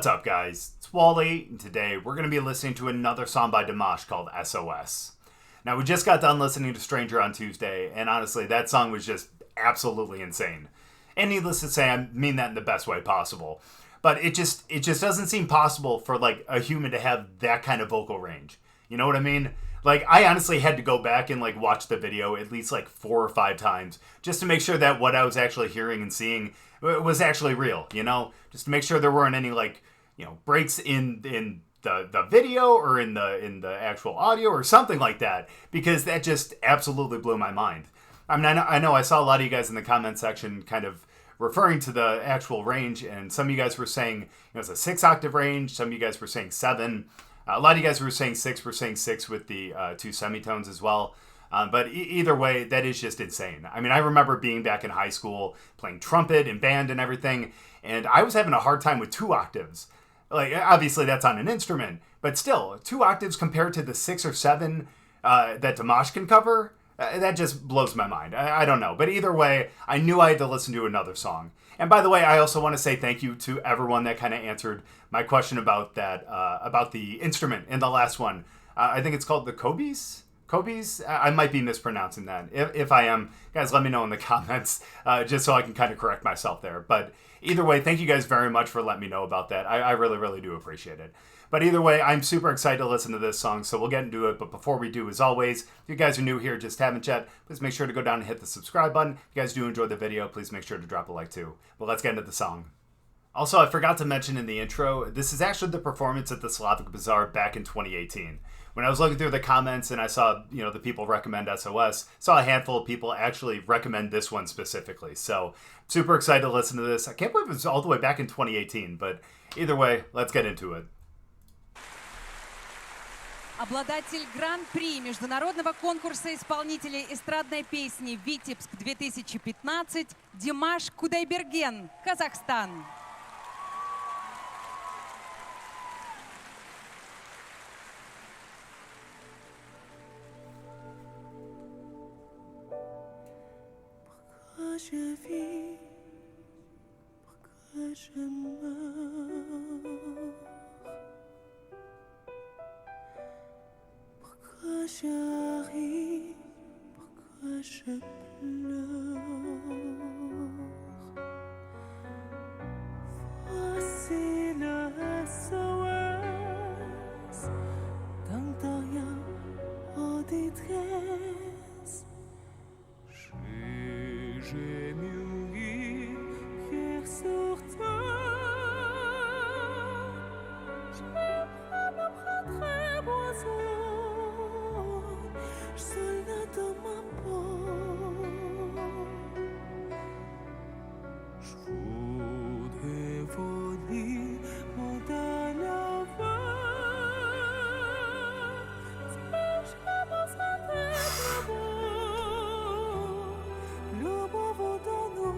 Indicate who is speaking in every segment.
Speaker 1: What's up, guys? It's Wally, and today we're going to be listening to another song by Dimash called S.O.S. Now, we just got done listening to Stranger on Tuesday, and honestly, that song was just absolutely insane. And needless to say, I mean that in the best way possible. But it just doesn't seem possible for, like, a human to have that kind of vocal range. You know what I mean? Like, I honestly had to go back and, like, watch the video at least, like, 4 or 5 times just to make sure that what I was actually hearing and seeing was actually real, you know? Just to make sure there weren't any, like, you know, breaks in the video or in the actual audio or something like that, because that just absolutely blew my mind. I mean, I know I saw a lot of you guys in the comment section kind of referring to the actual range, and some of you guys were saying, you know, it's a 6-octave range, some of you guys were saying 7. A lot of you guys were saying 6. We're saying 6 with the 2 semitones as well. But either way, that is just insane. I mean, I remember being back in high school, playing trumpet and band and everything, and I was having a hard time with 2 octaves. Like, obviously that's on an instrument, but still, 2 octaves compared to the 6 or 7 that Dimash can cover, that just blows my mind. I don't know. But either way, I knew I had to listen to another song. And by the way, I also want to say thank you to everyone that kind of answered my question about that, about the instrument in the last one. I think it's called the Kobees? Kobees? I might be mispronouncing that. If I am, guys, let me know in the comments, just so I can kind of correct myself there. But either way, thank you guys very much for letting me know about that. I really, really do appreciate it. But either way, I'm super excited to listen to this song, so we'll get into it. But before we do, as always, if you guys are new here, just haven't yet, please make sure to go down and hit the subscribe button. If you guys do enjoy the video, please make sure to drop a like too. Well, let's get into the song. Also, I forgot to mention in the intro, this is actually the performance at the Slavic Bazaar back in 2018. When I was looking through the comments and I saw, you know, the people recommend SOS, saw a handful of people actually recommend this one specifically. So, super excited to listen to this. I can't believe it was all the way back in 2018, but either way, let's get into it.
Speaker 2: Обладатель Гран-при международного конкурса исполнителей эстрадной песни «Витебск-2015» Димаш Qudaibergen, Казахстан.
Speaker 3: Pourquoi je vis, pourquoi je meurs, pourquoi je ris, pourquoi je pleure. Voici le SOS d'un rien en détresse. J'ai mûri hier sur terre. Je me prendrai oiseau, je serai dans ma peau. Je voudrais voler mon dans la voix. Je me sentais plus beau. Любов утону.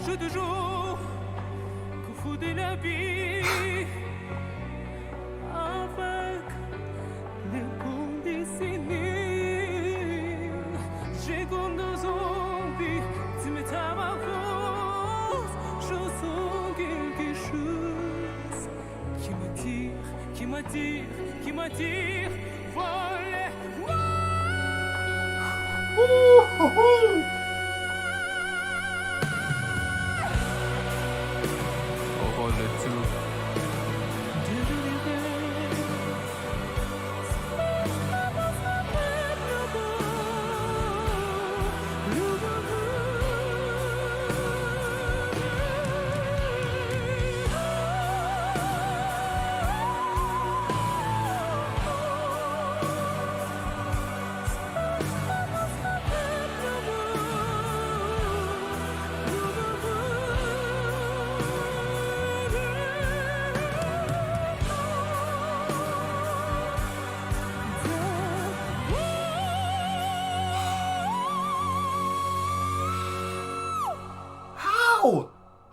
Speaker 3: Je te jure qu'au fond de la vie, avec les bons dessinés, j'ai comme deux zombies, tu me tapes à cause, je sens quelque chose qui m'attire, qui m'attire, qui m'attire, voler.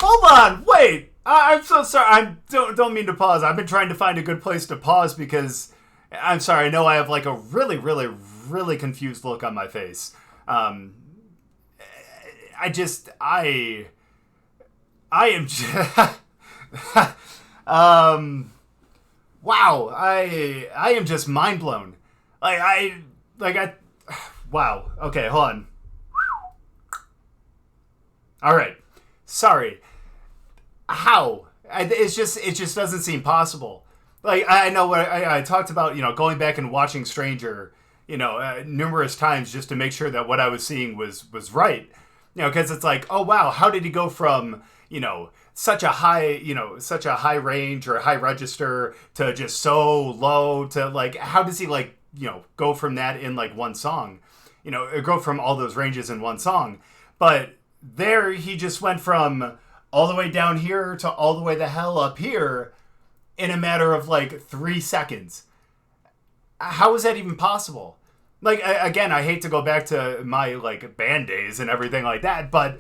Speaker 1: Hold on, wait! I'm so sorry. I don't mean to pause. I've been trying to find a good place to pause because I'm sorry. I know I have like a really, really, really confused look on my face. I am just, wow. I am just mind blown. Wow. Okay, hold on. All right. Sorry. How? It just doesn't seem possible. Like, I know what I talked about, going back and watching Stranger, numerous times just to make sure that what I was seeing was right. Because it's like, oh wow, how did he go from, such a high range or high register to just so low to like, how does he like, go from that in like one song? Go from all those ranges in one song. But there he just went from all the way down here to all the way the hell up here in a matter of like 3 seconds. How is that even possible? Like, again, I hate to go back to my like band days and everything like that, but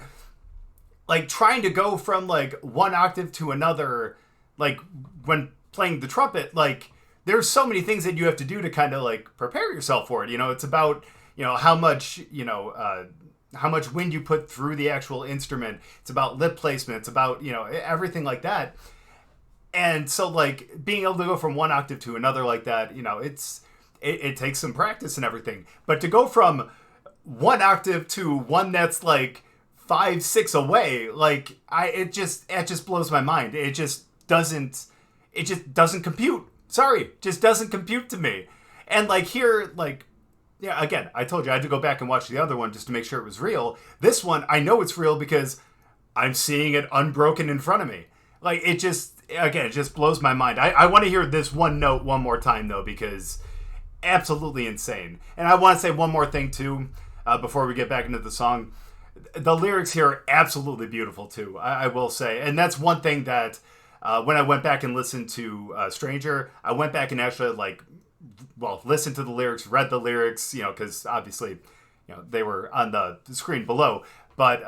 Speaker 1: like trying to go from like one octave to another, like when playing the trumpet, like there's so many things that you have to do to kind of like prepare yourself for it. It's about, how much wind you put through the actual instrument. It's about lip placement. It's about, everything like that. And so like being able to go from one octave to another like that, it takes some practice and everything. But to go from one octave to one that's like 5, 6 away, like it just blows my mind. It just doesn't compute. Sorry, just doesn't compute to me. And like here, like, yeah, again, I told you I had to go back and watch the other one just to make sure it was real. This one, I know it's real because I'm seeing it unbroken in front of me. Like, it just blows my mind. I want to hear this one note one more time, though, because absolutely insane. And I want to say one more thing, too, before we get back into the song. The lyrics here are absolutely beautiful, too, I will say. And that's one thing that when I went back and listened to Stranger, I went back and actually, like, listened to the lyrics, read the lyrics, because obviously, they were on the screen below. But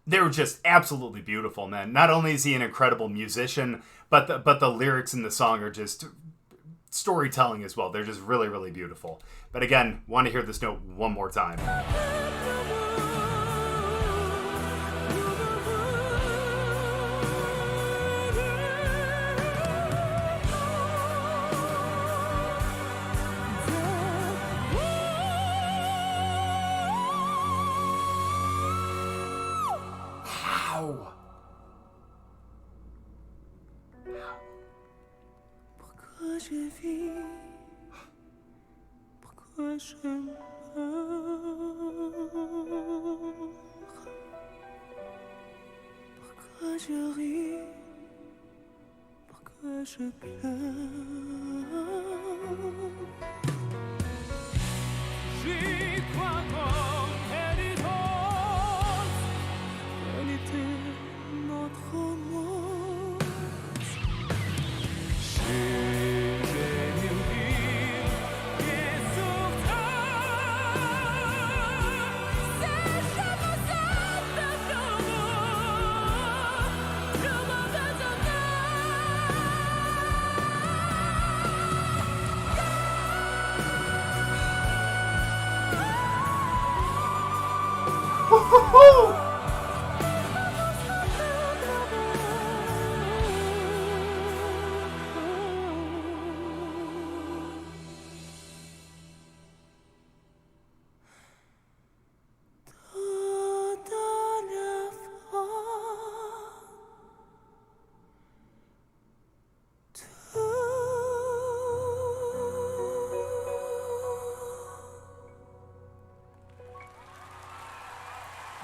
Speaker 1: they were just absolutely beautiful, man. Not only is he an incredible musician, but the lyrics in the song are just storytelling as well. They're just really, really beautiful. But again, want to hear this note one more time.
Speaker 3: Pourquoi je vis? Pourquoi je meurs? Pourquoi je ris? Pourquoi je pleure? J'y crois comme pénitence, elle était notre mort.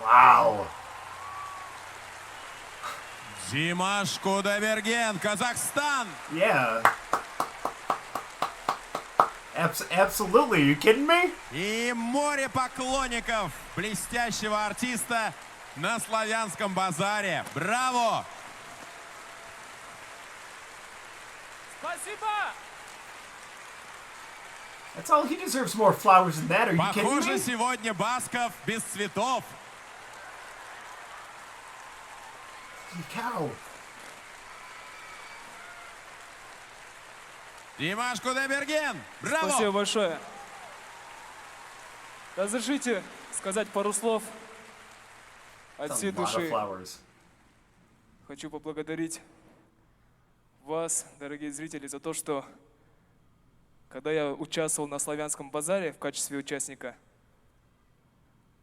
Speaker 1: Wow.
Speaker 4: Dimash Qudaibergen, Kazakhstan.
Speaker 1: Yeah. Absolutely. You kidding me?
Speaker 4: И море поклонников блестящего артиста на славянском базаре. Браво!
Speaker 3: Спасибо!
Speaker 1: That's all. He deserves more flowers than that. Are you kidding
Speaker 4: Похоже,
Speaker 1: me?
Speaker 4: сегодня Басков без цветов.
Speaker 1: Cow.
Speaker 4: Димаш Qudaibergen, браво!
Speaker 3: Спасибо большое. Разрешите сказать пару слов от
Speaker 1: That's a
Speaker 3: всей
Speaker 1: lot of
Speaker 3: души.
Speaker 1: flowers.
Speaker 3: Хочу поблагодарить вас, дорогие зрители, за то, что когда я участвовал на славянском базаре в качестве участника,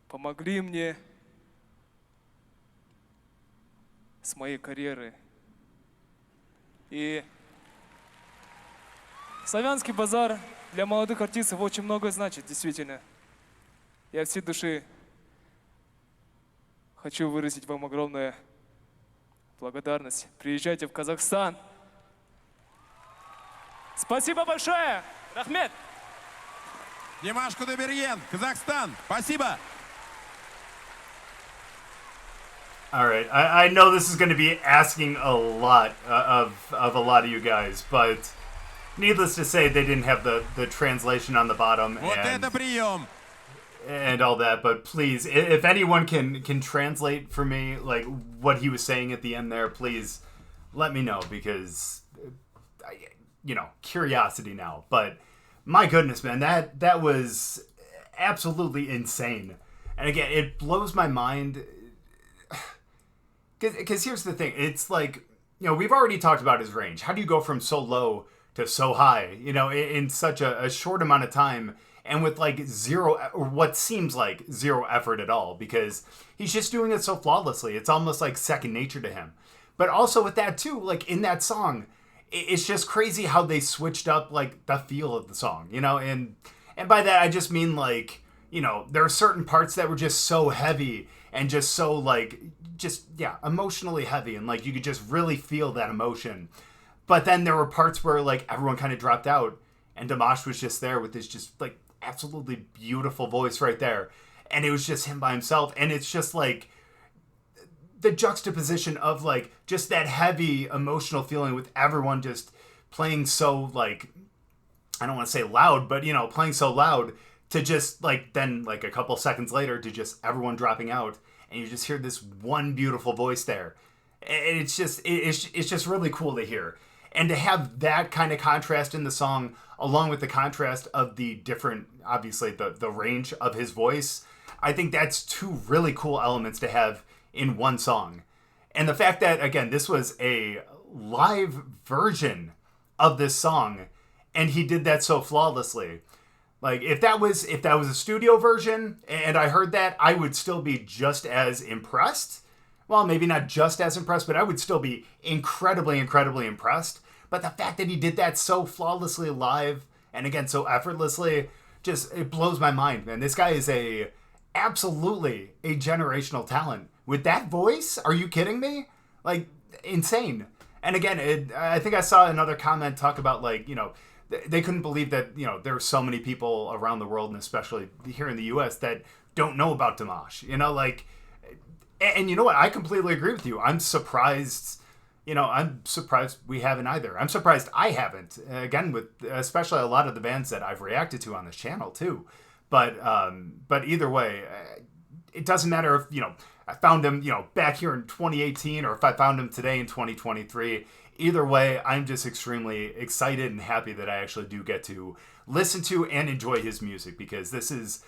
Speaker 3: помогли мне с моей карьерой. И славянский базар для молодых артистов очень много значит, действительно. Я от всей души хочу выразить вам огромную благодарность. Приезжайте в Казахстан. Спасибо большое! Рахмет!
Speaker 4: Димаш Qudaibergen, Казахстан, спасибо!
Speaker 1: All right, I know this is going to be asking a lot of a lot of you guys, but needless to say, they didn't have the translation on the bottom
Speaker 4: Вот это прием!
Speaker 1: and all that. But please, if anyone can translate for me, like what he was saying at the end there, please let me know, because curiosity now. But my goodness, man, that was absolutely insane. And again, it blows my mind. Because here's the thing, it's like, we've already talked about his range. How do you go from so low to so high, in such a short amount of time, and with like zero, or what seems like zero effort at all, because he's just doing it so flawlessly. It's almost like second nature to him. But also with that too, like in that song, it's just crazy how they switched up like the feel of the song, and by that I just mean like, there are certain parts that were just so heavy and just so like, emotionally heavy, and like you could just really feel that emotion. But then there were parts where like everyone kind of dropped out, and Dimash was just there with his just like absolutely beautiful voice right there, and it was just him by himself. And it's just like the juxtaposition of like just that heavy emotional feeling with everyone just playing so like, I don't want to say loud, but playing so loud, to just like then like a couple seconds later to just everyone dropping out, and you just hear this one beautiful voice there. And it's just really cool to hear. And to have that kind of contrast in the song, along with the contrast of the different, obviously the range of his voice, I think that's two really cool elements to have in one song. And the fact that, again, this was a live version of this song, and he did that so flawlessly. Like, if that was a studio version and I heard that, I would still be just as impressed. Well, maybe not just as impressed, but I would still be incredibly, incredibly impressed. But the fact that he did that so flawlessly live, and again, so effortlessly, it blows my mind, man. This guy is absolutely a generational talent. With that voice, are you kidding me? Like, insane. And again, I think I saw another comment talk about like, they couldn't believe that, there are so many people around the world, and especially here in the U.S., that don't know about Dimash. And you know what? I completely agree with you. I'm surprised, I'm surprised we haven't either. I'm surprised I haven't. Again, with especially a lot of the bands that I've reacted to on this channel too. But either way, it doesn't matter if, I found him, back here in 2018, or if I found him today in 2023. Either way, I'm just extremely excited and happy that I actually do get to listen to and enjoy his music, because this is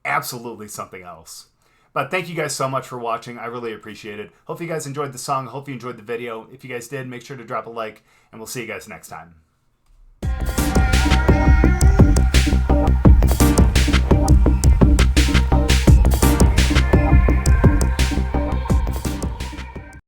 Speaker 1: absolutely something else. But thank you guys so much for watching. I really appreciate it. Hope you guys enjoyed the song. Hope you enjoyed the video. If you guys did, make sure to drop a like, and we'll see you guys next time.